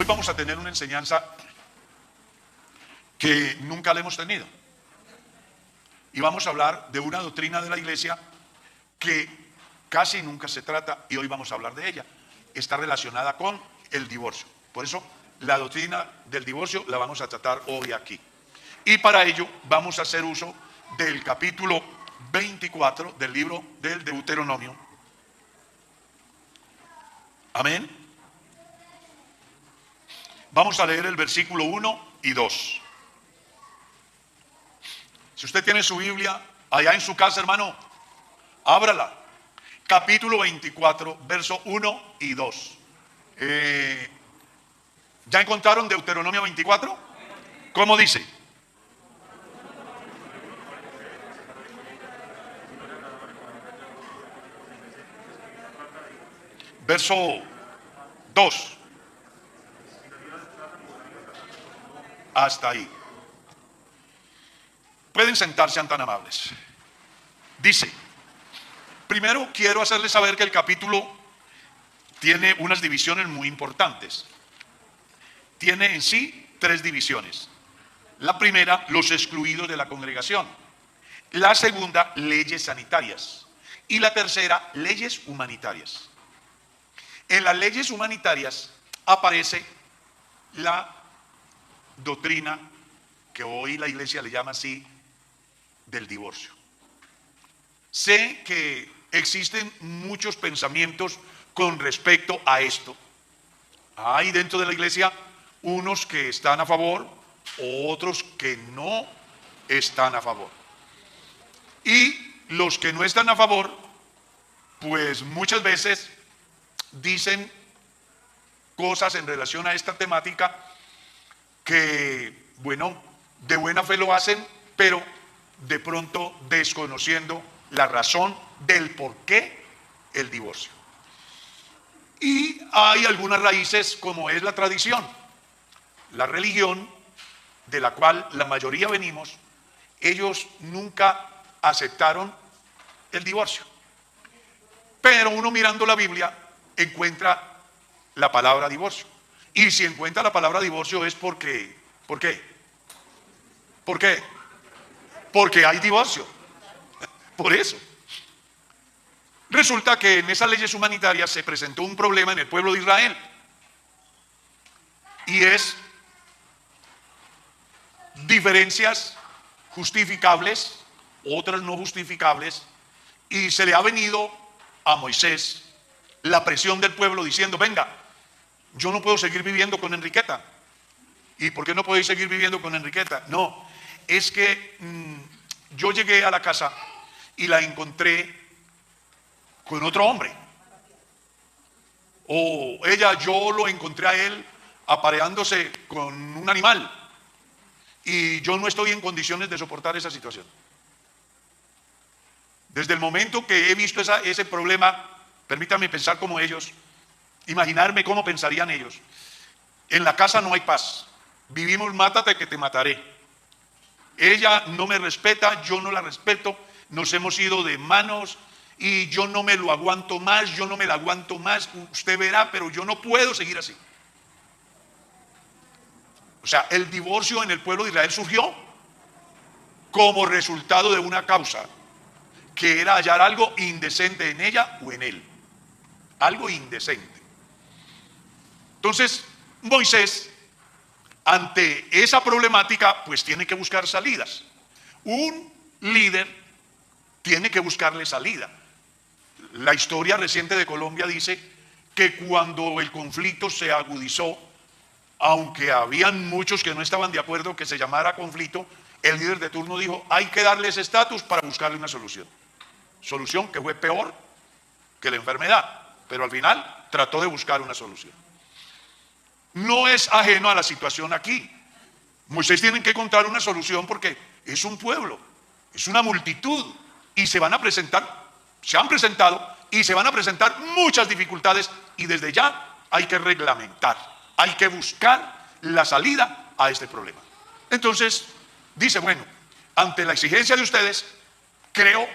vamos a tener una enseñanza que nunca la hemos tenido. Y vamos a hablar de una doctrina de la iglesia que casi nunca se trata, y hoy vamos a hablar de ella. Está relacionada con el divorcio. Por eso la doctrina del divorcio la vamos a tratar hoy aquí. Y para ello vamos a hacer uso del capítulo 24 del libro del Deuteronomio. Amén. Vamos a leer el versículo 1 y 2. Si usted tiene su Biblia allá en su casa, hermano, ábrala. Capítulo 24, verso 1 y 2. ¿Ya encontraron Deuteronomio 24? ¿Cómo dice? Verso 2. Hasta ahí. Pueden sentarse, sean tan amables. Dice, primero quiero hacerles saber que el capítulo tiene unas divisiones muy importantes. Tiene en sí 3 divisiones. La primera, los excluidos de la congregación. La segunda, leyes sanitarias. Y la tercera, leyes humanitarias. En las leyes humanitarias aparece la doctrina que hoy la iglesia le llama así, del divorcio. Sé que existen muchos pensamientos con respecto a esto. Hay dentro de la iglesia unos que están a favor, otros que no están a favor. Y los que no están a favor, pues muchas veces dicen cosas en relación a esta temática que, bueno, de buena fe lo hacen, pero de pronto desconociendo la razón del por qué el divorcio. Y hay algunas raíces, como es la tradición, la religión de la cual la mayoría venimos. Ellos nunca aceptaron el divorcio, pero uno mirando la Biblia encuentra la palabra divorcio, y si encuentra la palabra divorcio es porque, ¿por qué? ¿Por qué? Porque hay divorcio. Por eso. Resulta que en esas leyes humanitarias se presentó un problema en el pueblo de Israel. Y es diferencias justificables, otras no justificables. Y se le ha venido a Moisés la presión del pueblo diciendo, venga, yo no puedo seguir viviendo con Enriqueta. ¿Y por qué no podéis seguir viviendo con Enriqueta? No, es que yo llegué a la casa y la encontré con otro hombre. O yo lo encontré a él apareándose con un animal. Y yo no estoy en condiciones de soportar esa situación. Desde el momento que he visto ese problema, permítanme pensar como ellos, imaginarme cómo pensarían ellos. En la casa no hay paz. Vivimos mátate que te mataré. Ella no me respeta, yo no la respeto, nos hemos ido de manos y yo no me lo aguanto más, yo no me la aguanto más, usted verá, pero yo no puedo seguir así. O sea, el divorcio en el pueblo de Israel surgió como resultado de una causa, que era hallar algo indecente en ella o en él. Algo indecente. Entonces, Moisés, ante esa problemática, pues tiene que buscar salidas. Un líder tiene que buscarle salida. La historia reciente de Colombia dice que cuando el conflicto se agudizó, aunque habían muchos que no estaban de acuerdo que se llamara conflicto, el líder de turno dijo, hay que darle ese estatus para buscarle una solución. Solución que fue peor que la enfermedad, pero al final trató de buscar una solución. No es ajeno a la situación aquí. Moisés tiene que encontrar una solución porque es un pueblo, es una multitud y se han presentado y se van a presentar muchas dificultades y desde ya hay que reglamentar, hay que buscar la salida a este problema. Entonces dice, bueno, ante la exigencia de ustedes, creo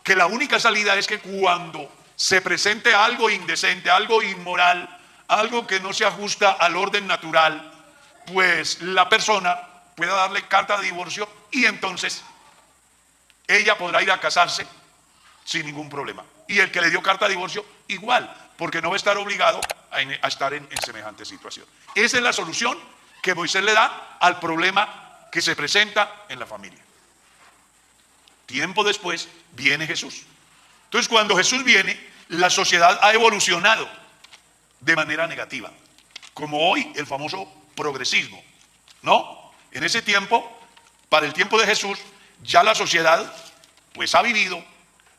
que la única salida es que cuando se presente algo indecente, algo inmoral, algo que no se ajusta al orden natural, pues la persona pueda darle carta de divorcio y entonces ella podrá ir a casarse sin ningún problema. Y el que le dio carta de divorcio igual, porque no va a estar obligado a estar en semejante situación. Esa es la solución que Moisés le da al problema que se presenta en la familia. Tiempo después viene Jesús. Entonces, cuando Jesús viene, la sociedad ha evolucionado de manera negativa, como hoy el famoso progresismo, ¿no? En ese tiempo, para el tiempo de Jesús, ya la sociedad pues ha vivido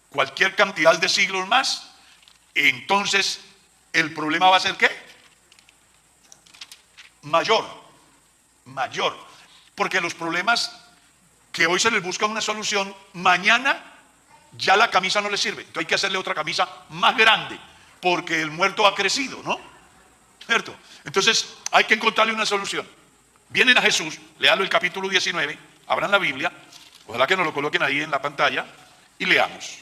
cualquier cantidad de siglos más. Entonces el problema va a ser ¿qué? Mayor, porque los problemas que hoy se les busca una solución, mañana ya la camisa no le sirve, entonces hay que hacerle otra camisa más grande, porque el muerto ha crecido, ¿no? ¿Cierto? Entonces hay que encontrarle una solución. Vienen a Jesús, léalo el capítulo 19, abran la Biblia, ojalá que nos lo coloquen ahí en la pantalla y leamos.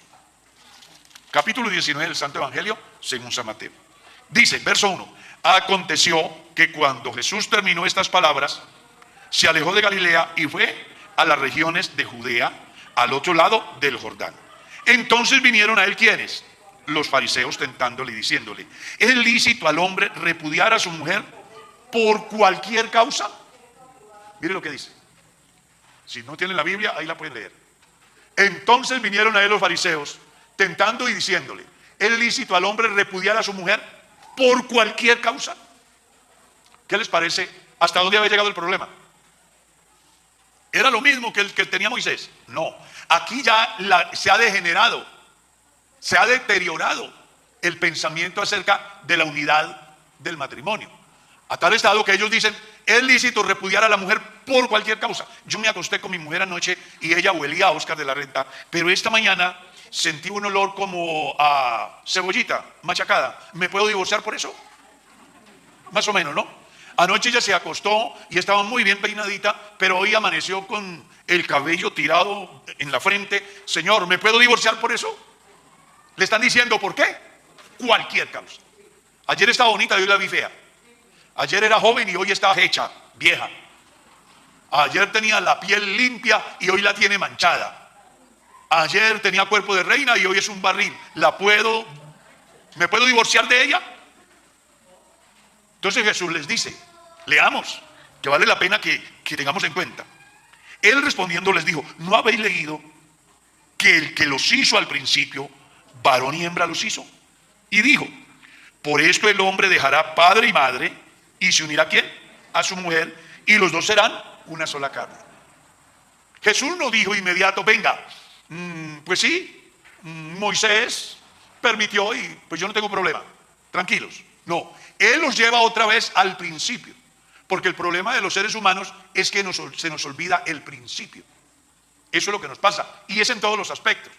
Capítulo 19 del Santo Evangelio según San Mateo. Dice, verso 1, aconteció que cuando Jesús terminó estas palabras, se alejó de Galilea y fue a las regiones de Judea, al otro lado del Jordán. Entonces vinieron a él, ¿quiénes? Los fariseos, tentándole y diciéndole, ¿es lícito al hombre repudiar a su mujer por cualquier causa? Mire lo que dice. Si no tienen la Biblia, ahí la pueden leer. Entonces vinieron a él los fariseos, tentando y diciéndole, ¿es lícito al hombre repudiar a su mujer por cualquier causa? ¿Qué les parece? ¿Hasta dónde había llegado el problema? ¿Era lo mismo que el que tenía Moisés? No. Aquí ya se ha degenerado, se ha deteriorado el pensamiento acerca de la unidad del matrimonio. A tal estado que ellos dicen, es lícito repudiar a la mujer por cualquier causa. Yo me acosté con mi mujer anoche y ella huelía a Oscar de la Renta, pero esta mañana sentí un olor como a cebollita machacada. ¿Me puedo divorciar por eso? Más o menos, ¿no? Anoche ella se acostó y estaba muy bien peinadita, pero hoy amaneció con el cabello tirado en la frente. Señor, ¿me puedo divorciar por eso? Le están diciendo, ¿por qué? Cualquier causa. Ayer estaba bonita y hoy la vi fea. Ayer era joven y hoy está hecha, vieja. Ayer tenía la piel limpia y hoy la tiene manchada. Ayer tenía cuerpo de reina y hoy es un barril. ¿Me puedo divorciar de ella? Entonces Jesús les dice, leamos, que vale la pena que tengamos en cuenta. Él respondiendo les dijo, ¿no habéis leído que el que los hizo al principio, varón y hembra los hizo? Y dijo, por esto el hombre dejará padre y madre y se unirá ¿a quién? A su mujer, y los dos serán una sola carne. Jesús no dijo inmediato, venga, pues sí, Moisés permitió y pues yo no tengo problema, tranquilos. No, Él los lleva otra vez al principio, porque el problema de los seres humanos es que se nos olvida el principio. Eso es lo que nos pasa, y es en todos los aspectos.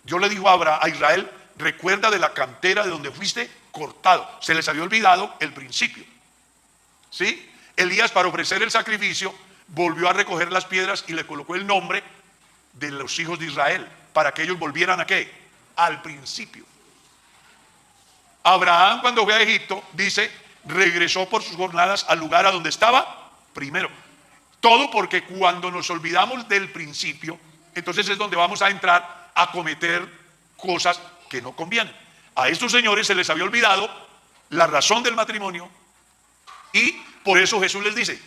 Yo le digo a Israel, recuerda de la cantera de donde fuiste cortado. Se les había olvidado el principio. ¿Sí? Elías, para ofrecer el sacrificio, volvió a recoger las piedras y le colocó el nombre de los hijos de Israel, para que ellos volvieran ¿a qué? Al principio. Abraham, cuando fue a Egipto, dice, regresó por sus jornadas al lugar a donde estaba primero. Todo porque cuando nos olvidamos del principio, entonces es donde vamos a entrar a cometer cosas que no convienen. A estos señores se les había olvidado la razón del matrimonio y por eso Jesús les dice,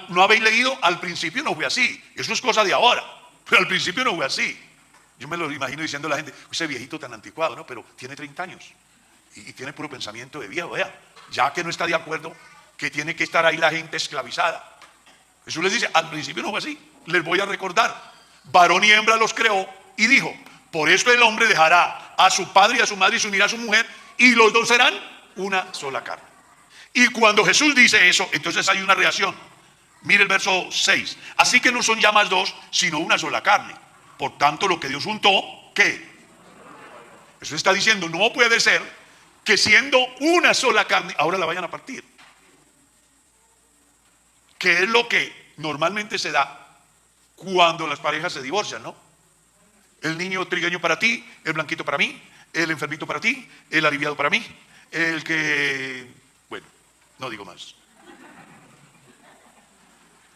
¿no habéis leído? Al principio no fue así, eso es cosa de ahora, pero al principio no fue así. Yo me lo imagino diciendo a la gente, ese viejito tan anticuado, ¿no? Pero tiene 30 años y tiene puro pensamiento de viejo, vea, ya que no está de acuerdo, que tiene que estar ahí la gente esclavizada. Jesús les dice, al principio no fue así, les voy a recordar, varón y hembra los creó y dijo, por esto el hombre dejará a su padre y a su madre y se unirá a su mujer y los dos serán una sola carne. Y cuando Jesús dice eso, entonces hay una reacción. Mire el verso 6, así que no son ya más dos, sino una sola carne. Por tanto, lo que Dios juntó, ¿qué? Eso está diciendo, no puede ser que siendo una sola carne, ahora la vayan a partir. Que es lo que normalmente se da cuando las parejas se divorcian, ¿no? El niño trigueño para ti, el blanquito para mí, el enfermito para ti, el aliviado para mí, el que, bueno, no digo más.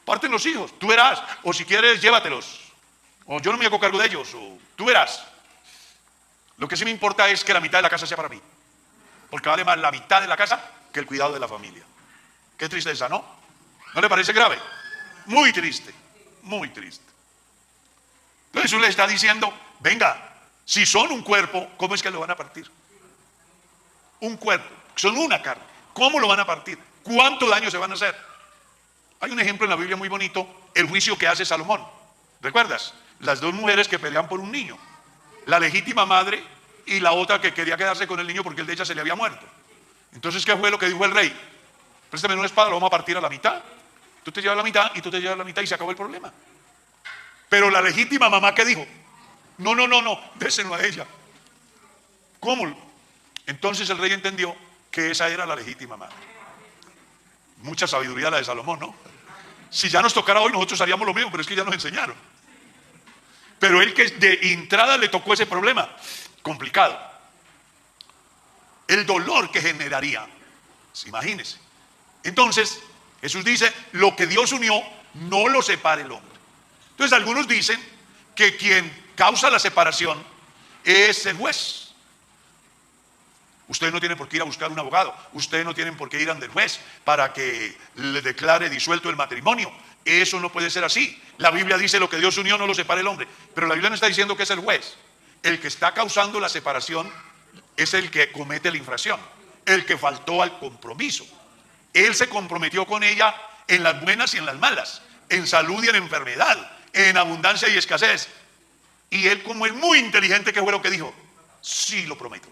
Parten los hijos, tú verás, o si quieres llévatelos, o yo no me hago cargo de ellos, o tú verás. Lo que sí me importa es que la mitad de la casa sea para mí, porque vale más la mitad de la casa que el cuidado de la familia. Qué tristeza, ¿no? ¿No le parece grave? Muy triste, muy triste. Entonces Jesús le está diciendo, venga, si son un cuerpo, ¿cómo es que lo van a partir? Un cuerpo, son una carne, ¿cómo lo van a partir? ¿Cuánto daño se van a hacer? Hay un ejemplo en la Biblia muy bonito, el juicio que hace Salomón. ¿Recuerdas? Las dos mujeres que pelean por un niño, la legítima madre y la otra que quería quedarse con el niño porque el de ella se le había muerto. Entonces, ¿qué fue lo que dijo el rey? Préstame una espada, lo vamos a partir a la mitad. Tú te llevas la mitad y tú te llevas la mitad y se acabó el problema. Pero la legítima mamá, ¿qué dijo? No, déselo a ella. ¿Cómo? Entonces el rey entendió que esa era la legítima madre. Mucha sabiduría la de Salomón, ¿no? Si ya nos tocara hoy, nosotros haríamos lo mismo, pero es que ya nos enseñaron. Pero él que de entrada le tocó ese problema, complicado. El dolor que generaría, imagínense. Entonces, Jesús dice, lo que Dios unió, no lo separe el hombre. Entonces, algunos dicen que quien causa la separación es el juez. Ustedes no tienen por qué ir a buscar un abogado, ustedes no tienen por qué ir ante el juez para que le declare disuelto el matrimonio. Eso no puede ser así. La Biblia dice lo que Dios unió no lo separe el hombre, pero la Biblia no está diciendo que es el juez. El que está causando la separación es el que comete la infracción, el que faltó al compromiso. Él se comprometió con ella en las buenas y en las malas, en salud y en enfermedad, en abundancia y escasez. Y él, como es muy inteligente, ¿qué fue lo que dijo? Sí, lo prometo.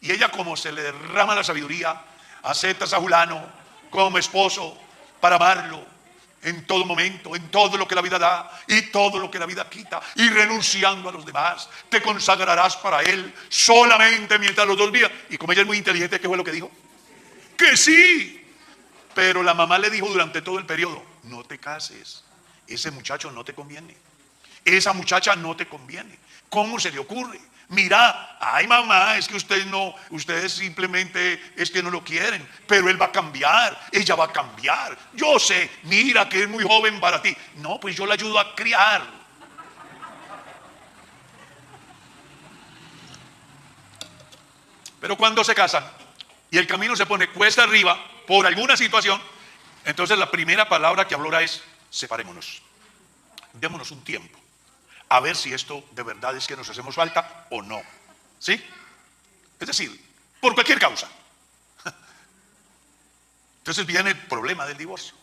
Y ella, como se le derrama la sabiduría, acepta a Julano como esposo para amarlo en todo momento, en todo lo que la vida da y todo lo que la vida quita, y renunciando a los demás, te consagrarás para él solamente mientras los dos vivan. Y como ella es muy inteligente, ¿qué fue lo que dijo? Que sí. Pero la mamá le dijo durante todo el periodo, no te cases, ese muchacho no te conviene, esa muchacha no te conviene. ¿Cómo se le ocurre? Mira, ay mamá, es que ustedes simplemente es que no lo quieren, pero él va a cambiar, ella va a cambiar. Yo sé, mira que es muy joven para ti. No, pues yo la ayudo a criar. Pero cuando se casan y el camino se pone cuesta arriba por alguna situación, entonces la primera palabra que habló es separémonos, démonos un tiempo, a ver si esto de verdad es que nos hacemos falta o no. ¿Sí? Es decir, por cualquier causa. Entonces viene el problema del divorcio.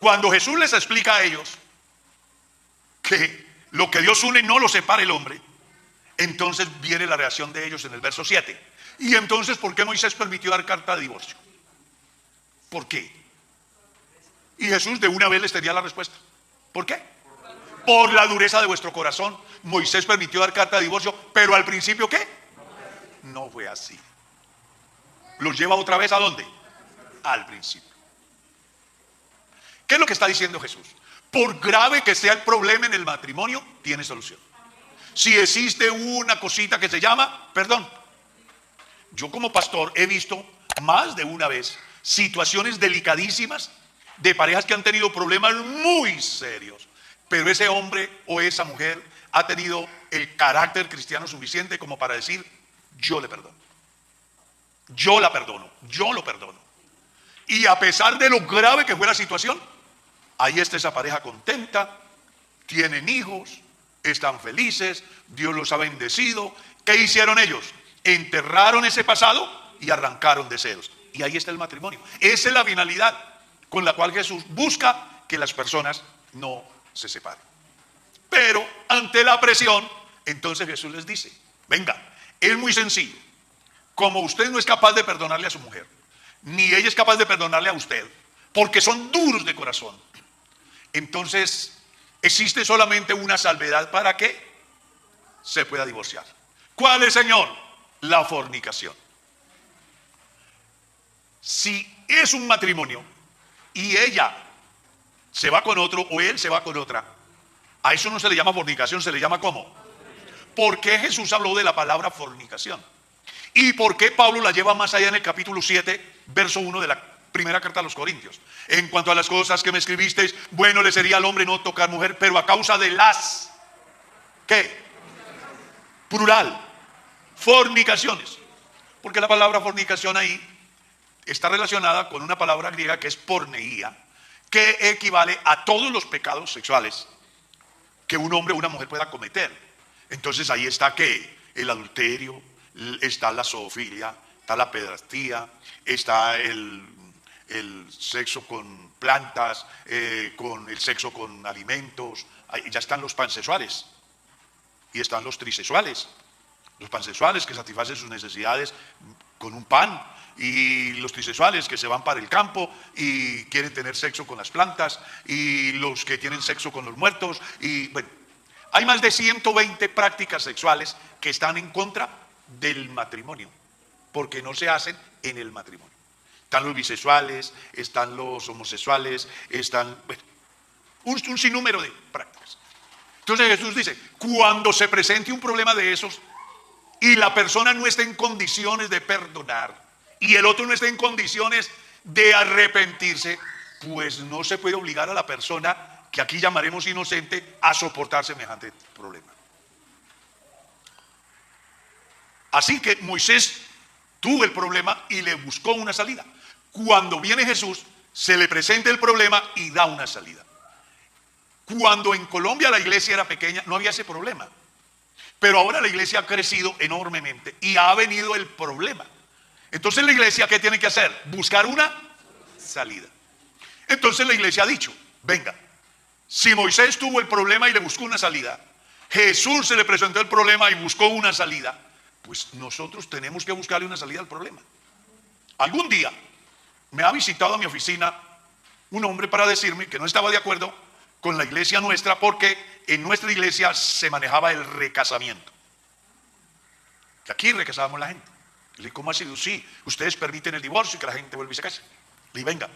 Cuando Jesús les explica a ellos que lo que Dios une no lo separa el hombre, entonces viene la reacción de ellos en el verso 7. Y entonces, ¿por qué Moisés permitió dar carta de divorcio? ¿Por qué? Y Jesús de una vez les tenía la respuesta. ¿Por qué? Por la dureza de vuestro corazón. Moisés permitió dar carta de divorcio, pero al principio ¿qué? No fue así. Los lleva otra vez ¿a dónde? Al principio. ¿Qué es lo que está diciendo Jesús? Por grave que sea el problema en el matrimonio, tiene solución. Si existe una cosita que se llama perdón. Yo como pastor he visto más de una vez situaciones delicadísimas de parejas que han tenido problemas muy serios, pero ese hombre o esa mujer ha tenido el carácter cristiano suficiente como para decir, yo le perdono, yo la perdono, yo lo perdono. Y a pesar de lo grave que fue la situación, ahí está esa pareja contenta, tienen hijos, están felices, Dios los ha bendecido. ¿Qué hicieron ellos? Enterraron ese pasado y arrancaron de ceros. Y ahí está el matrimonio. Esa es la finalidad con la cual Jesús busca que las personas no se separen. Pero ante la presión, entonces Jesús les dice, venga, es muy sencillo. Como usted no es capaz de perdonarle a su mujer, ni ella es capaz de perdonarle a usted, porque son duros de corazón, entonces existe solamente una salvedad para que se pueda divorciar. ¿Cuál es, Señor? La fornicación. Si es un matrimonio y ella se va con otro o él se va con otra, a eso no se le llama fornicación, se le llama ¿cómo? ¿Por qué Jesús habló de la palabra fornicación? ¿Y por qué Pablo la lleva más allá en el capítulo 7, verso 1 de la primera carta a los Corintios? En cuanto a las cosas que me escribisteis, bueno le sería al hombre no tocar mujer, pero a causa de las, ¿qué? Plural, fornicaciones. Porque la palabra fornicación ahí está relacionada con una palabra griega que es porneía, que equivale a todos los pecados sexuales que un hombre o una mujer pueda cometer. Entonces ahí está que el adulterio, está la zoofilia, está la pederastía, está el sexo con plantas, con el sexo con alimentos. Ahí ya están los pansexuales y están los trisexuales. Los pansexuales que satisfacen sus necesidades con un pan, y los trisexuales que se van para el campo y quieren tener sexo con las plantas, y los que tienen sexo con los muertos. Y bueno, hay más de 120 prácticas sexuales que están en contra del matrimonio, porque no se hacen en el matrimonio. Están los bisexuales, están los homosexuales, están, bueno, un sinnúmero de prácticas. Entonces Jesús dice, cuando se presente un problema de esos y la persona no está en condiciones de perdonar y el otro no está en condiciones de arrepentirse, pues no se puede obligar a la persona, que aquí llamaremos inocente, a soportar semejante problema. Así que Moisés tuvo el problema y le buscó una salida. Cuando viene Jesús, se le presenta el problema y da una salida. Cuando en Colombia la iglesia era pequeña, no había ese problema. Pero ahora la iglesia ha crecido enormemente y ha venido el problema. Entonces la iglesia, ¿qué tiene que hacer? Buscar una salida. Entonces la iglesia ha dicho, venga, si Moisés tuvo el problema y le buscó una salida, Jesús se le presentó el problema y buscó una salida, pues nosotros tenemos que buscarle una salida al problema. Algún día me ha visitado a mi oficina un hombre para decirme que no estaba de acuerdo con la iglesia nuestra, porque en nuestra iglesia se manejaba el recasamiento. Que aquí recasábamos la gente. Le dije, ¿cómo ha sido? Sí, ustedes permiten el divorcio y que la gente vuelva y se case. Le dije, venga,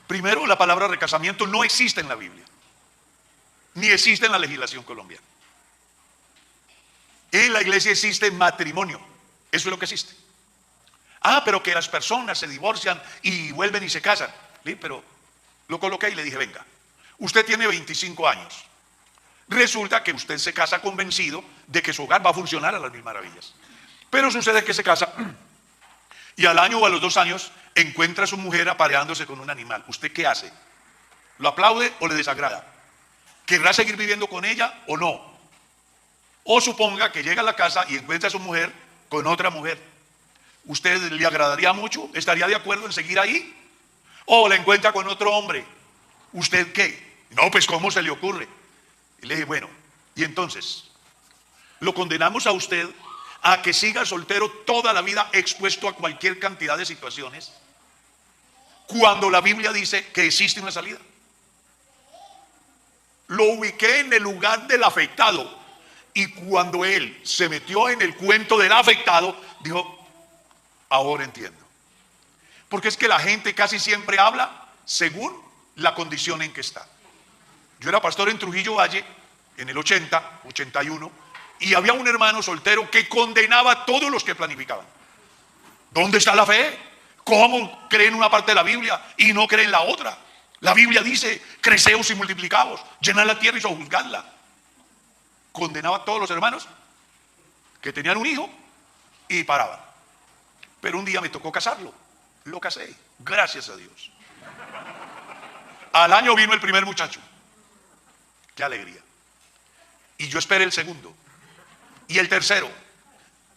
primero la palabra recasamiento no existe en la Biblia, ni existe en la legislación colombiana. En la iglesia existe matrimonio, eso es lo que existe. Ah, pero que las personas se divorcian y vuelven y se casan. Le dije, pero lo coloqué y le dije, venga, usted tiene 25 años. Resulta que usted se casa convencido de que su hogar va a funcionar a las mil maravillas. Pero sucede que se casa y al año o a los 2 años encuentra a su mujer apareándose con un animal. ¿Usted qué hace? ¿Lo aplaude o le desagrada? ¿Querrá seguir viviendo con ella o no? O suponga que llega a la casa y encuentra a su mujer con otra mujer. ¿Usted le agradaría mucho? ¿Estaría de acuerdo en seguir ahí? ¿O la encuentra con otro hombre? ¿Usted qué? No, pues ¿cómo se le ocurre? Y le dije, bueno, y entonces, ¿lo condenamos a usted a que siga soltero toda la vida expuesto a cualquier cantidad de situaciones, cuando la Biblia dice que existe una salida? Lo ubiqué en el lugar del afectado, y cuando él se metió en el cuento del afectado, dijo, ahora entiendo. Porque es que la gente casi siempre habla según la condición en que está. Yo era pastor en Trujillo Valle en el 80, 81, y había un hermano soltero que condenaba a todos los que planificaban. ¿Dónde está la fe? ¿Cómo creen una parte de la Biblia y no creen la otra? La Biblia dice, creceos y multiplicaos, llenad la tierra y sojuzgadla. Condenaba a todos los hermanos que tenían un hijo y paraban. Pero un día me tocó casarlo. Lo casé, gracias a Dios. Al año vino el primer muchacho. Qué alegría. Y yo esperé el segundo. Y el tercero.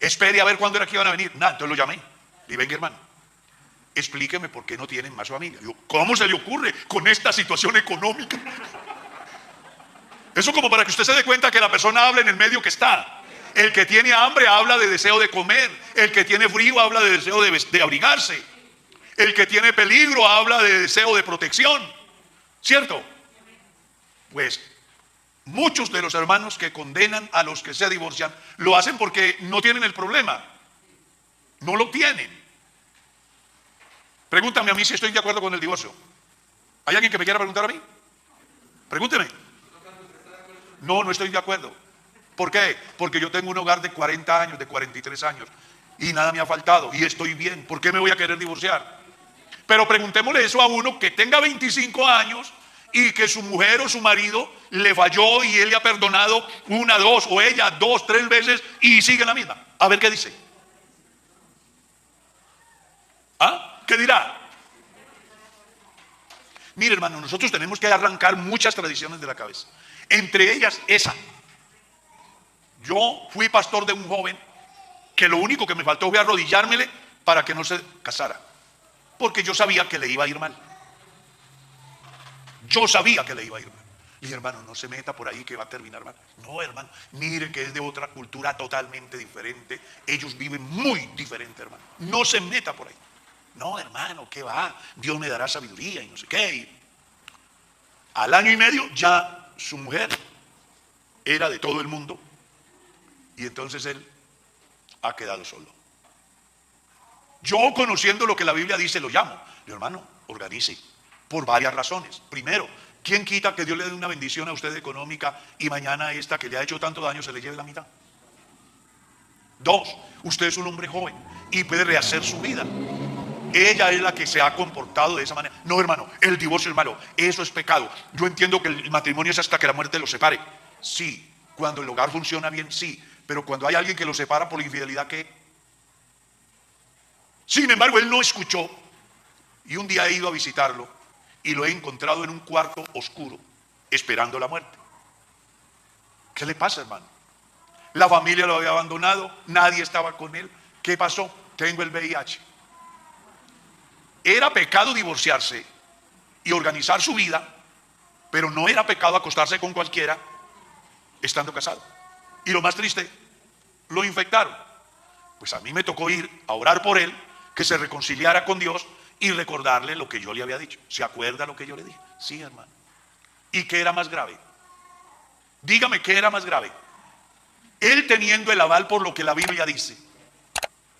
Esperé a ver cuándo era que iban a venir. Nada, entonces lo llamé. Le dije, venga hermano, explíqueme por qué no tienen más familia. Digo, ¿cómo se le ocurre con esta situación económica? Eso como para que usted se dé cuenta que la persona habla en el medio que está. El que tiene hambre habla de deseo de comer. El que tiene frío habla de deseo de abrigarse. El que tiene peligro habla de deseo de protección. ¿Cierto? Pues muchos de los hermanos que condenan a los que se divorcian lo hacen porque no tienen el problema. No lo tienen. Pregúntame a mí si estoy de acuerdo con el divorcio. ¿Hay alguien que me quiera preguntar a mí? Pregúnteme. No, no estoy de acuerdo. ¿Por qué? Porque yo tengo un hogar de 40 años, de 43 años. y nada me ha faltado y estoy bien. ¿Por qué me voy a querer divorciar? Pero preguntémosle eso a uno que tenga 25 años y que su mujer o su marido le falló y él le ha perdonado una, dos, o ella 2, 3 veces y sigue la misma. A ver qué dice. ¿Ah? ¿Qué dirá? Mire, hermano, nosotros tenemos que arrancar muchas tradiciones de la cabeza. Entre ellas esa. Yo fui pastor de un joven que lo único que me faltó fue arrodillármele para que no se casara, porque yo sabía que le iba a ir mal. Yo sabía que le iba a ir mal. Le dije, hermano, no se meta por ahí que va a terminar mal. No, hermano, mire que es de otra cultura totalmente diferente. Ellos viven muy diferente, hermano. No se meta por ahí. No, hermano, ¿qué va? Dios me dará sabiduría y no sé qué. Y al año y medio ya su mujer era de todo el mundo y entonces él ha quedado solo. Yo, conociendo lo que la Biblia dice, lo llamo. Le digo, hermano, organice por varias razones. Primero, ¿quién quita que Dios le dé una bendición a usted económica y mañana esta que le ha hecho tanto daño se le lleve la mitad? Dos, usted es un hombre joven y puede rehacer su vida. Ella es la que se ha comportado de esa manera. No, hermano, el divorcio es malo, eso es pecado. Yo entiendo que el matrimonio es hasta que la muerte los separe. Sí, cuando el hogar funciona bien, sí. Pero cuando hay alguien que los separa por infidelidad, ¿qué? Sin embargo, él no escuchó. Y un día he ido a visitarlo y lo he encontrado en un cuarto oscuro, esperando la muerte. ¿Qué le pasa, hermano? La familia lo había abandonado, nadie estaba con él. ¿Qué pasó? Tengo el VIH. Era pecado divorciarse y organizar su vida, pero no era pecado acostarse con cualquiera estando casado. Y lo más triste, lo infectaron. Pues a mí me tocó ir a orar por él, que se reconciliara con Dios y recordarle lo que yo le había dicho. ¿Se acuerda lo que yo le dije? Sí, hermano. ¿Y qué era más grave? Dígame qué era más grave. Él teniendo el aval por lo que la Biblia dice,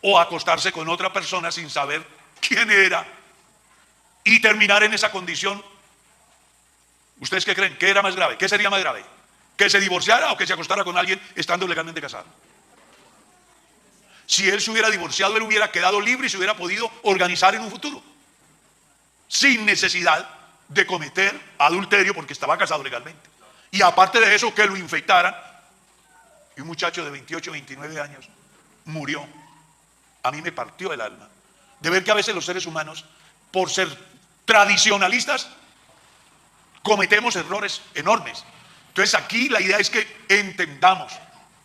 o acostarse con otra persona sin saber quién era y terminar en esa condición. ¿Ustedes qué creen? ¿Qué era más grave? ¿Qué sería más grave? ¿Que se divorciara o que se acostara con alguien estando legalmente casado? Si él se hubiera divorciado, él hubiera quedado libre y se hubiera podido organizar en un futuro sin necesidad de cometer adulterio porque estaba casado legalmente. Y aparte de eso, que lo infectaran. Y un muchacho de 28, 29 años murió. A mí me partió el alma de ver que a veces los seres humanos, por ser tradicionalistas, cometemos errores enormes. Entonces aquí la idea es que entendamos,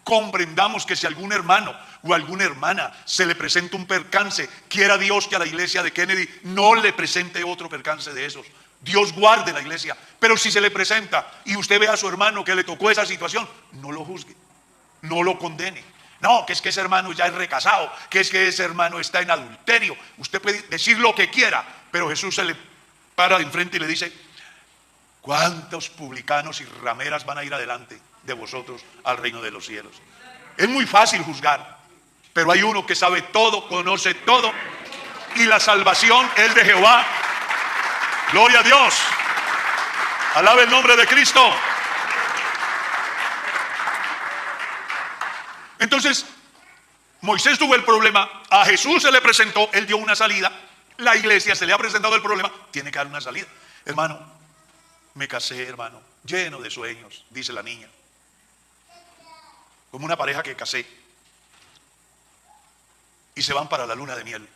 comprendamos que si algún hermano o alguna hermana se le presenta un percance, quiera Dios que a la iglesia de Kennedy no le presente otro percance de esos. Dios guarde la iglesia. Pero si se le presenta y usted ve a su hermano que le tocó esa situación, no lo juzgue, no lo condene. No, que es que ese hermano ya es recasado, que es que ese hermano está en adulterio. Usted puede decir lo que quiera, pero Jesús se le para de enfrente y le dice: ¿cuántos publicanos y rameras van a ir adelante de vosotros al reino de los cielos? Es muy fácil juzgar, pero hay uno que sabe todo, conoce todo, y la salvación es de Jehová. Gloria a Dios. Alabe el nombre de Cristo. Entonces, Moisés tuvo el problema, a Jesús se le presentó, él dio una salida, la iglesia se le ha presentado el problema, tiene que dar una salida. Hermano, me casé, hermano, lleno de sueños, dice la niña. Como una pareja que casé. Y se van para la luna de miel.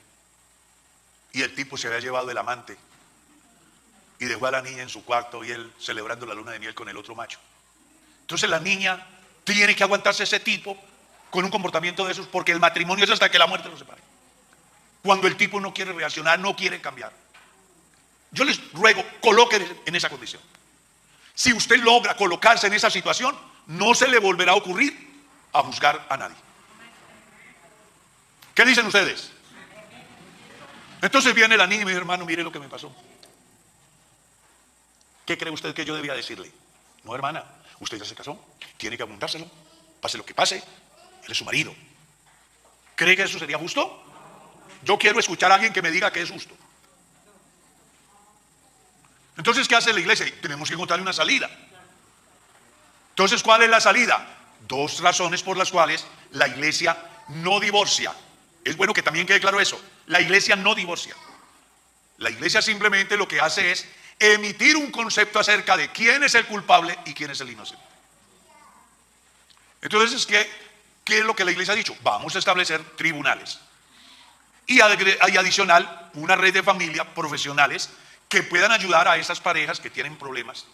Y el tipo se había llevado el amante. Y dejó a la niña en su cuarto y él celebrando la luna de miel con el otro macho. Entonces la niña tiene que aguantarse ese tipo con un comportamiento de esos, porque el matrimonio es hasta que la muerte los separe. Cuando el tipo no quiere reaccionar, no quiere cambiar. Yo les ruego, colóquense en esa condición. Si usted logra colocarse en esa situación, no se le volverá a ocurrir a juzgar a nadie. ¿Qué dicen ustedes? Entonces viene la niña y me dice: hermano, mire lo que me pasó. ¿Qué cree usted que yo debía decirle? No, hermana, usted ya se casó, tiene que apuntárselo, pase lo que pase, él es su marido. ¿Cree que eso sería justo? Yo quiero escuchar a alguien que me diga que es justo. Entonces, ¿qué hace la iglesia? Tenemos que encontrarle una salida. Entonces, ¿cuál es la salida? Dos razones por las cuales la iglesia no divorcia. Es bueno que también quede claro eso. La iglesia no divorcia. La iglesia simplemente lo que hace es emitir un concepto acerca de quién es el culpable y quién es el inocente. Entonces, ¿qué es lo que la iglesia ha dicho? Vamos a establecer tribunales. Y adicional, una red de familias profesionales que puedan ayudar a esas parejas que tienen problemas.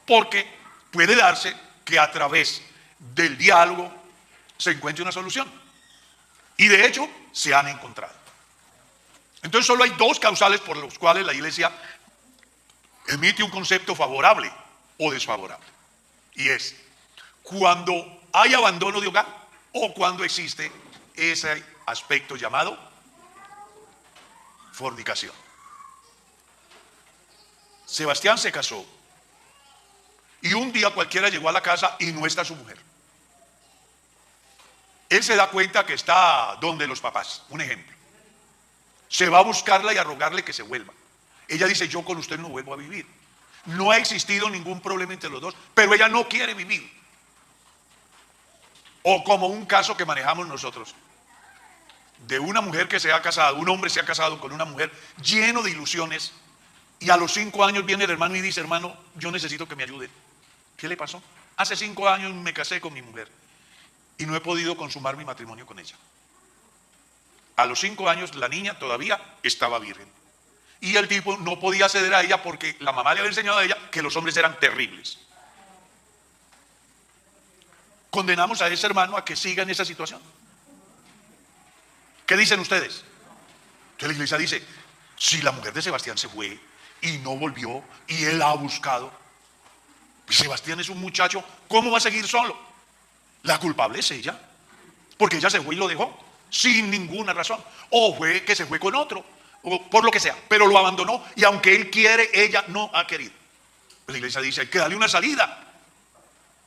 Porque puede darse que a través del diálogo se encuentre una solución. Y de hecho, se han encontrado. Entonces solo hay dos causales por los cuales la iglesia emite un concepto favorable o desfavorable. Y es cuando hay abandono de hogar o cuando existe ese aspecto llamado fornicación. Sebastián se casó y un día cualquiera llegó a la casa y no está su mujer. Él se da cuenta que está donde los papás, un ejemplo. Se va a buscarla y a rogarle que se vuelva. Ella dice, yo con usted no vuelvo a vivir. No ha existido ningún problema entre los dos, pero ella no quiere vivir. O como un caso que manejamos nosotros, de una mujer que se ha casado, un hombre se ha casado con una mujer lleno de ilusiones, y a los 5 años viene el hermano y dice, hermano, yo necesito que me ayude. ¿Qué le pasó? Hace 5 años me casé con mi mujer y no he podido consumar mi matrimonio con ella. A los 5 años la niña todavía estaba virgen. Y el tipo no podía ceder a ella porque la mamá le había enseñado a ella que los hombres eran terribles. Condenamos a ese hermano a que siga en esa situación. ¿Qué dicen ustedes? Entonces la iglesia dice, si la mujer de Sebastián se fue y no volvió y él la ha buscado, pues Sebastián es un muchacho, ¿cómo va a seguir solo? La culpable es ella, porque ella se fue y lo dejó sin ninguna razón, o fue que se fue con otro, o por lo que sea, pero lo abandonó y aunque él quiere, ella no ha querido. La iglesia dice, hay que darle una salida.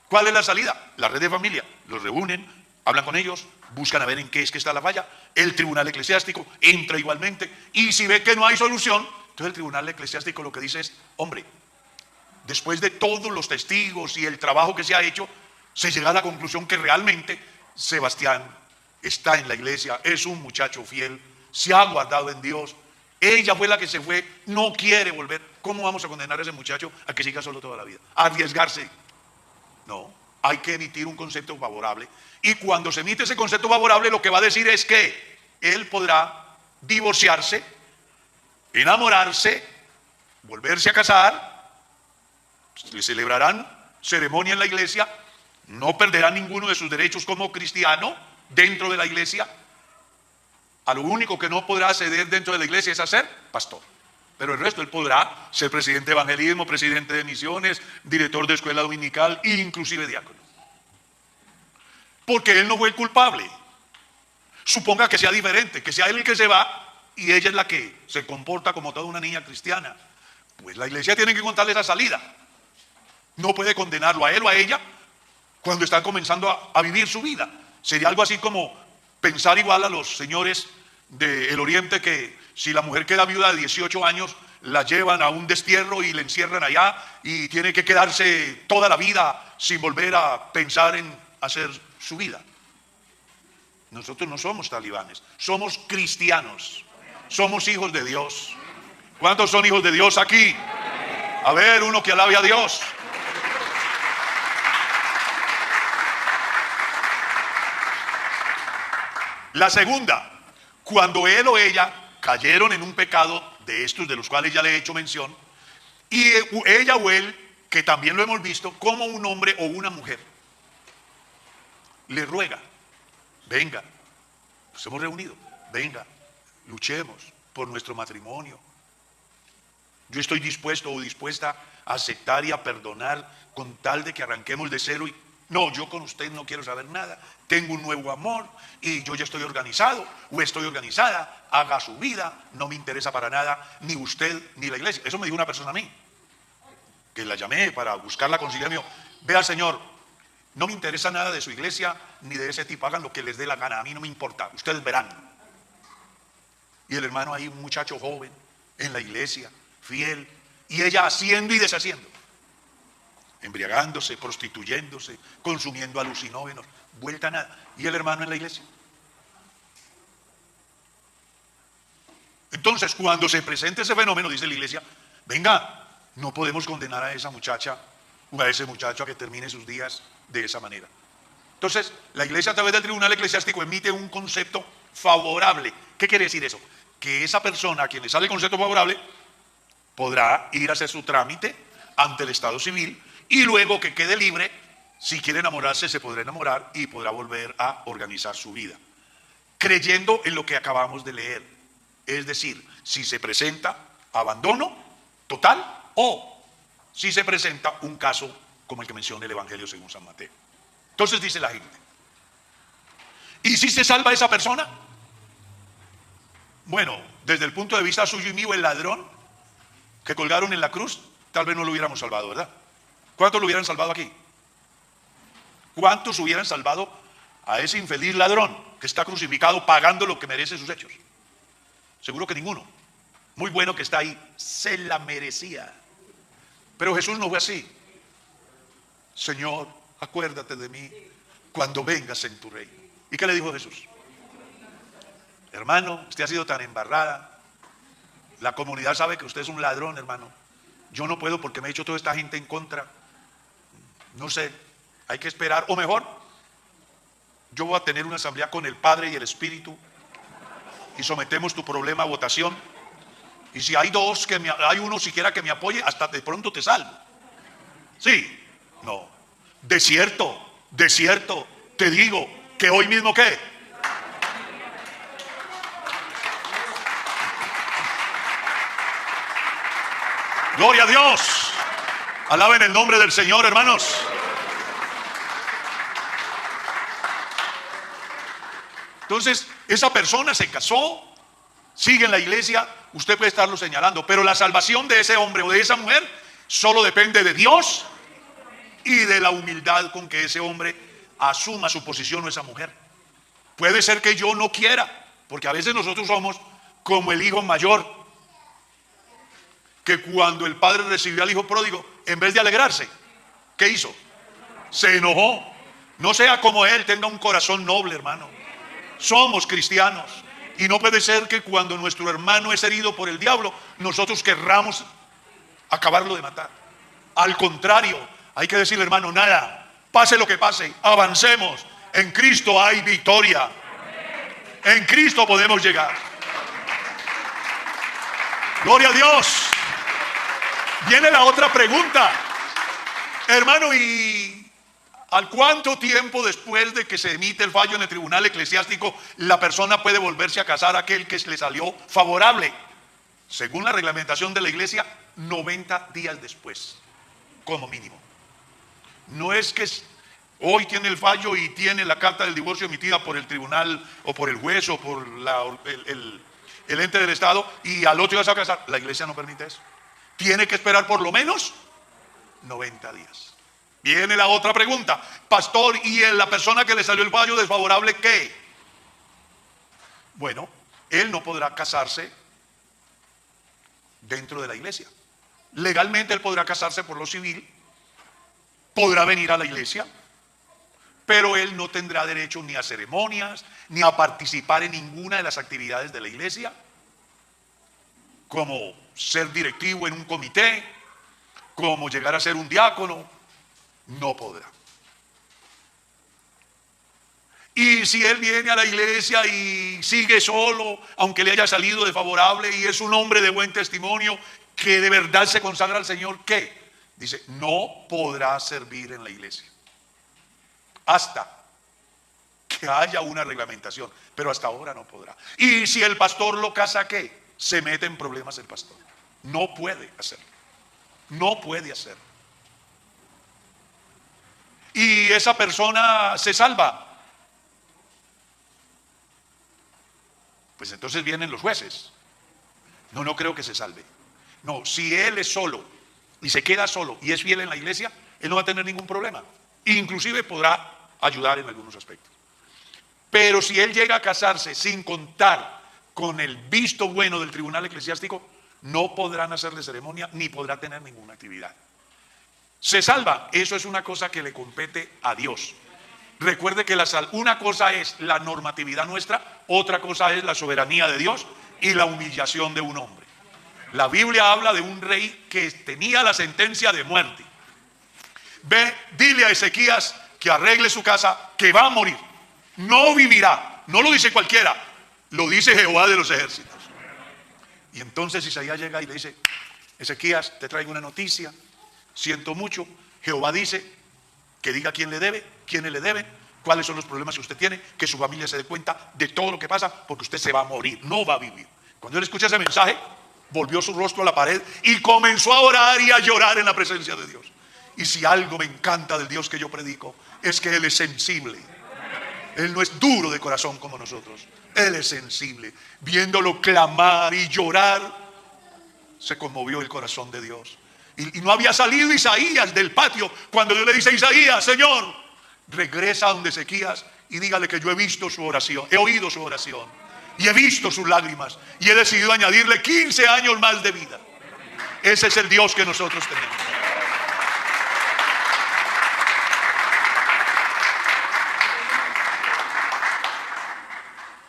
¿Cuál es la salida? La red de familia, los reúnen, hablan con ellos, buscan a ver en qué es que está la falla, el tribunal eclesiástico entra igualmente y si ve que no hay solución, entonces el tribunal eclesiástico lo que dice es, hombre, después de todos los testigos y el trabajo que se ha hecho, se llega a la conclusión que realmente Sebastián está en la iglesia, es un muchacho fiel, se ha guardado en Dios, ella fue la que se fue, no quiere volver. ¿Cómo vamos a condenar a ese muchacho a que siga solo toda la vida? A arriesgarse. No, hay que emitir un concepto favorable. Y cuando se emite ese concepto favorable, lo que va a decir es que él podrá divorciarse, enamorarse, volverse a casar, le celebrarán ceremonia en la iglesia, no perderá ninguno de sus derechos como cristiano dentro de la iglesia. A lo único que no podrá ceder dentro de la iglesia es a ser pastor. Pero el resto él podrá ser presidente de evangelismo, presidente de misiones, director de escuela dominical e inclusive diácono. Porque él no fue el culpable. Suponga que sea diferente, que sea él el que se va y ella es la que se comporta como toda una niña cristiana. Pues la iglesia tiene que contarle esa salida. No puede condenarlo a él o a ella cuando están comenzando a vivir su vida. Sería algo así como pensar igual a los señores del Oriente que si la mujer queda viuda de 18 años, la llevan a un destierro y la encierran allá y tiene que quedarse toda la vida sin volver a pensar en hacer su vida. Nosotros no somos talibanes, somos cristianos, somos hijos de Dios. ¿Cuántos son hijos de Dios aquí? A ver, uno que alabe a Dios. La segunda, cuando él o ella cayeron en un pecado de estos de los cuales ya le he hecho mención, y ella o él, que también lo hemos visto, como un hombre o una mujer, le ruega, venga, nos hemos reunido, venga, luchemos por nuestro matrimonio. Yo estoy dispuesto o dispuesta a aceptar y a perdonar con tal de que arranquemos de cero y no, yo con usted no quiero saber nada, tengo un nuevo amor y yo ya estoy organizado o estoy organizada, haga su vida, no me interesa para nada ni usted ni la iglesia. Eso me dijo una persona a mí, que la llamé para buscar la conciliación. Vea, señor, no me interesa nada de su iglesia ni de ese tipo, hagan lo que les dé la gana, a mí no me importa, ustedes verán. Y el hermano ahí, un muchacho joven en la iglesia, fiel, y ella haciendo y deshaciendo, embriagándose, prostituyéndose, consumiendo alucinógenos, vuelta a nada. Y el hermano en la iglesia. Entonces, cuando se presente ese fenómeno, dice la iglesia, venga, no podemos condenar a esa muchacha o a ese muchacho a que termine sus días de esa manera. Entonces, la iglesia a través del tribunal eclesiástico emite un concepto favorable. ¿Qué quiere decir eso? Que esa persona a quien le sale el concepto favorable podrá ir a hacer su trámite ante el Estado civil y luego que quede libre, si quiere enamorarse se podrá enamorar y podrá volver a organizar su vida, creyendo en lo que acabamos de leer. Es decir, si se presenta abandono total o si se presenta un caso como el que menciona el Evangelio según San Mateo. Entonces dice la gente, ¿y si se salva esa persona? Bueno, desde el punto de vista suyo y mío, el ladrón que colgaron en la cruz, tal vez no lo hubiéramos salvado, ¿verdad? ¿Cuántos lo hubieran salvado aquí? ¿Cuántos hubieran salvado a ese infeliz ladrón que está crucificado pagando lo que merece sus hechos? Seguro que ninguno. Muy bueno que está ahí, se la merecía. Pero Jesús no fue así. Señor, acuérdate de mí cuando vengas en tu reino. ¿Y qué le dijo Jesús? Hermano, usted ha sido tan embarrada. La comunidad sabe que usted es un ladrón, hermano. Yo no puedo porque me ha hecho toda esta gente en contra. No sé, hay que esperar. O mejor, yo voy a tener una asamblea con el Padre y el Espíritu y sometemos tu problema a votación. Y si hay dos, hay uno siquiera que me apoye, hasta de pronto te salvo. Sí, no. De cierto, te digo que hoy mismo ¿qué? Gloria a Dios. Alaben el nombre del Señor, hermanos. Entonces, esa persona se casó, sigue en la iglesia, usted puede estarlo señalando, pero la salvación de ese hombre o de esa mujer solo depende de Dios y de la humildad con que ese hombre asuma su posición o esa mujer. Puede ser que yo no quiera, porque a veces nosotros somos como el hijo mayor, que cuando el padre recibió al hijo pródigo, en vez de alegrarse, ¿qué hizo? Se enojó. No sea como él, tenga un corazón noble, hermano. Somos cristianos y no puede ser que cuando nuestro hermano es herido por el diablo, nosotros querramos acabarlo de matar. Al contrario, hay que decirle, hermano, nada, pase lo que pase, avancemos. En Cristo hay victoria. En Cristo podemos llegar. Gloria a Dios. Viene la otra pregunta, hermano, ¿y al cuánto tiempo después de que se emite el fallo en el tribunal eclesiástico la persona puede volverse a casar a aquel que le salió favorable? Según la reglamentación de la iglesia, 90 días después, como mínimo. No es que hoy tiene el fallo y tiene la carta del divorcio emitida por el tribunal o por el juez o por el ente del Estado y al otro día se va a casar. La iglesia no permite eso. Tiene que esperar por lo menos 90 días. Viene la otra pregunta, pastor, ¿y la persona que le salió el fallo desfavorable qué? Bueno, él no podrá casarse dentro de la iglesia. Legalmente él podrá casarse por lo civil, podrá venir a la iglesia, pero él no tendrá derecho ni a ceremonias, ni a participar en ninguna de las actividades de la iglesia, como ser directivo en un comité, como llegar a ser un diácono, no podrá. Y si él viene a la iglesia y sigue solo, aunque le haya salido desfavorable y es un hombre de buen testimonio, que de verdad se consagra al Señor, ¿qué? Dice, no podrá servir en la iglesia hasta que haya una reglamentación, pero hasta ahora no podrá. Y si el pastor lo casa, ¿qué? Se mete en problemas el pastor. No puede hacerlo. No puede hacerlo. Y esa persona se salva. Pues entonces vienen los jueces. No creo que se salve. No, si él es solo y se queda solo y es fiel en la iglesia, él no va a tener ningún problema. Inclusive podrá ayudar en algunos aspectos. Pero si él llega a casarse sin contar con el visto bueno del tribunal eclesiástico, no podrán hacerle ceremonia ni podrá tener ninguna actividad. Se salva, eso es una cosa que le compete a Dios. Recuerde que una cosa es la normatividad nuestra, otra cosa es la soberanía de Dios, y la humillación de un hombre. La Biblia habla de un rey que tenía la sentencia de muerte. Ve, dile a Ezequías que arregle su casa, que va a morir, no vivirá. No lo dice cualquiera, lo dice Jehová de los ejércitos. Y entonces Isaías llega y le dice: Ezequías, te traigo una noticia, siento mucho, Jehová dice que diga quién le debe, quiénes le deben, cuáles son los problemas que usted tiene, que su familia se dé cuenta de todo lo que pasa, porque usted se va a morir, no va a vivir. Cuando él escucha ese mensaje, volvió su rostro a la pared y comenzó a orar y a llorar en la presencia de Dios. Y si algo me encanta del Dios que yo predico, es que Él es sensible. Él no es duro de corazón como nosotros. Él es sensible. Viéndolo clamar y llorar, se conmovió el corazón de Dios. Y no había salido Isaías del patio cuando Dios le dice a Isaías: Señor, regresa a donde Ezequías y dígale que yo he visto su oración, he oído su oración y he visto sus lágrimas y he decidido añadirle 15 años más de vida. Ese es el Dios que nosotros tenemos.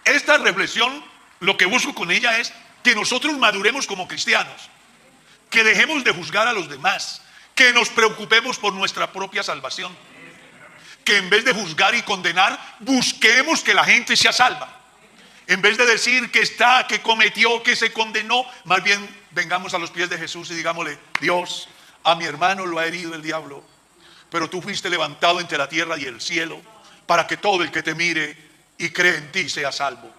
Esta reflexión, lo que busco con ella es que nosotros maduremos como cristianos, que dejemos de juzgar a los demás, que nos preocupemos por nuestra propia salvación, que en vez de juzgar y condenar, busquemos que la gente sea salva. En vez de decir que está, que cometió, que se condenó, más bien vengamos a los pies de Jesús y digámosle: Dios, a mi hermano lo ha herido el diablo, pero tú fuiste levantado entre la tierra y el cielo para que todo el que te mire y cree en ti sea salvo.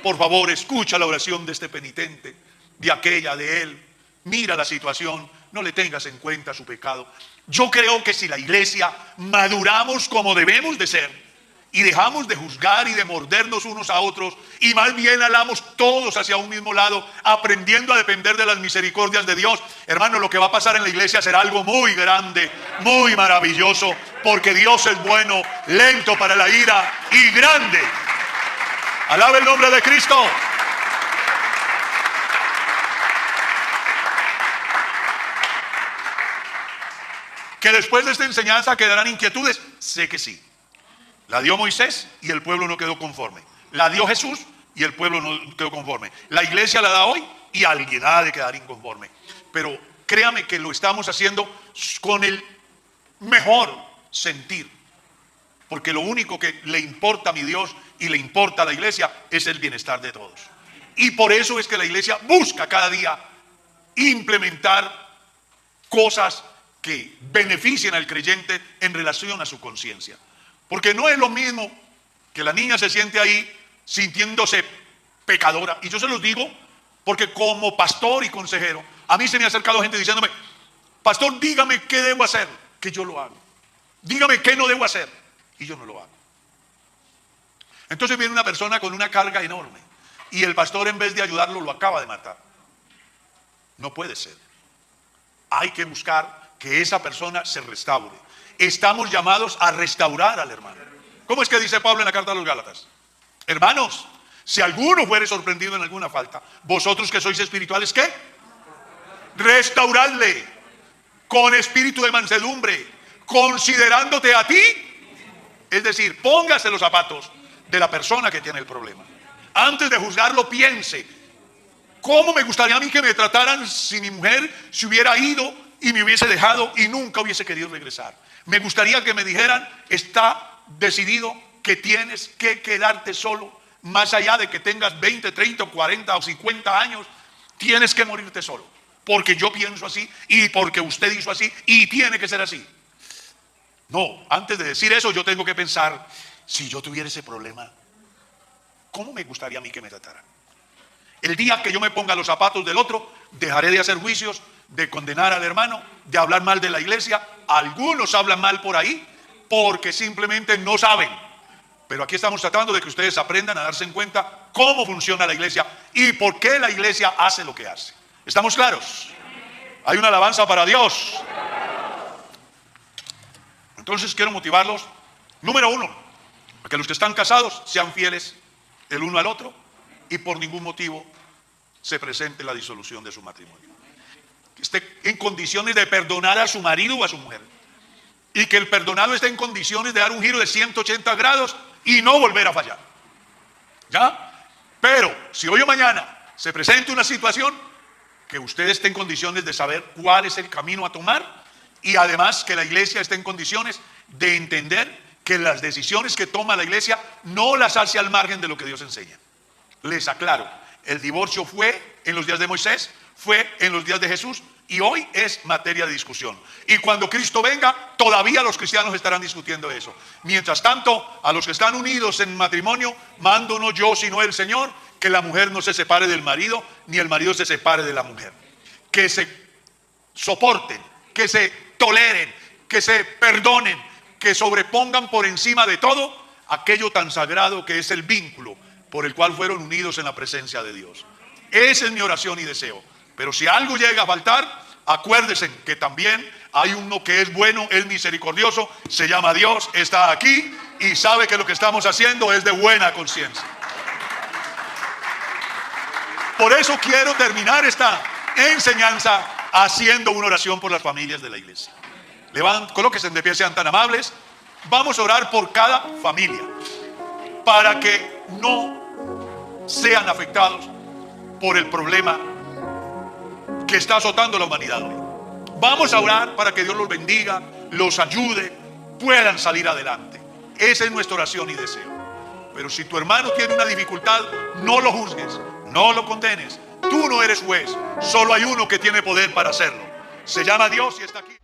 Por favor, escucha la oración de este penitente, de aquella, de él. Mira la situación, no le tengas en cuenta su pecado. Yo creo que si la iglesia maduramos como debemos de ser y dejamos de juzgar y de mordernos unos a otros y más bien alamos todos hacia un mismo lado, aprendiendo a depender de las misericordias de Dios, hermano, lo que va a pasar en la iglesia será algo muy grande, muy maravilloso, porque Dios es bueno, lento para la ira y grande. Alabe el nombre de Cristo. Que después de esta enseñanza quedarán inquietudes, sé que sí. La dio Moisés y el pueblo no quedó conforme. La dio Jesús y el pueblo no quedó conforme. La iglesia la da hoy y alguien ha de quedar inconforme. Pero créame que lo estamos haciendo con el mejor sentir. Porque lo único que le importa a mi Dios y le importa a la iglesia es el bienestar de todos. Y por eso es que la iglesia busca cada día implementar cosas que beneficien al creyente en relación a su conciencia. Porque no es lo mismo que la niña se siente ahí sintiéndose pecadora. Y yo se los digo porque como pastor y consejero, a mí se me ha acercado gente diciéndome: pastor, dígame qué debo hacer, que yo lo hago. Dígame qué no debo hacer, y yo no lo hago. Entonces viene una persona con una carga enorme y el pastor, en vez de ayudarlo, lo acaba de matar. No puede ser. Hay que buscar que esa persona se restaure. Estamos llamados a restaurar al hermano. ¿Cómo es que dice Pablo en la carta a los Gálatas? Hermanos, si alguno fuere sorprendido en alguna falta, vosotros que sois espirituales, ¿qué? Restauradle con espíritu de mansedumbre, considerándote a ti. Es decir, póngase los zapatos de la persona que tiene el problema. Antes de juzgarlo, piense: ¿cómo me gustaría a mí que me trataran si mi mujer se hubiera ido y me hubiese dejado y nunca hubiese querido regresar? Me gustaría que me dijeran: está decidido que tienes que quedarte solo, más allá de que tengas 20, 30, 40 o 50 años, tienes que morirte solo, porque yo pienso así y porque usted hizo así y tiene que ser así. No, antes de decir eso yo tengo que pensar: si yo tuviera ese problema, ¿cómo me gustaría a mí que me trataran? El día que yo me ponga los zapatos del otro, dejaré de hacer juicios, de condenar al hermano, de hablar mal de la iglesia. Algunos hablan mal por ahí porque simplemente no saben. Pero aquí estamos tratando de que ustedes aprendan a darse en cuenta cómo funciona la iglesia y por qué la iglesia hace lo que hace. ¿Estamos claros? Hay una alabanza para Dios. Entonces quiero motivarlos. Número uno, a que los que están casados sean fieles el uno al otro y por ningún motivo se presente la disolución de su matrimonio. Que esté en condiciones de perdonar a su marido o a su mujer. Y que el perdonado esté en condiciones de dar un giro de 180 grados y no volver a fallar. ¿Ya? Pero si hoy o mañana se presente una situación, que usted esté en condiciones de saber cuál es el camino a tomar y además que la iglesia esté en condiciones de entender que las decisiones que toma la iglesia no las hace al margen de lo que Dios enseña. Les aclaro, el divorcio fue en los días de Moisés, fue en los días de Jesús y hoy es materia de discusión. Y cuando Cristo venga, todavía los cristianos estarán discutiendo eso. Mientras tanto, a los que están unidos en matrimonio, mando no yo sino el Señor, que la mujer no se separe del marido, ni el marido se separe de la mujer. Que se soporten, que se toleren, que se perdonen, que sobrepongan por encima de todo aquello tan sagrado que es el vínculo por el cual fueron unidos en la presencia de Dios. Esa es mi oración y deseo. Pero si algo llega a faltar, acuérdense que también hay uno que es bueno, es misericordioso, se llama Dios, está aquí y sabe que lo que estamos haciendo es de buena conciencia. Por eso quiero terminar esta enseñanza haciendo una oración por las familias de la iglesia. Colóquense de pie, sean tan amables. Vamos a orar por cada familia para que no sean afectados por el problema que está azotando la humanidad hoy. Vamos a orar para que Dios los bendiga, los ayude, puedan salir adelante. Esa es nuestra oración y deseo. Pero si tu hermano tiene una dificultad, no lo juzgues, no lo condenes. Tú no eres juez, solo hay uno que tiene poder para hacerlo. Se llama Dios y está aquí.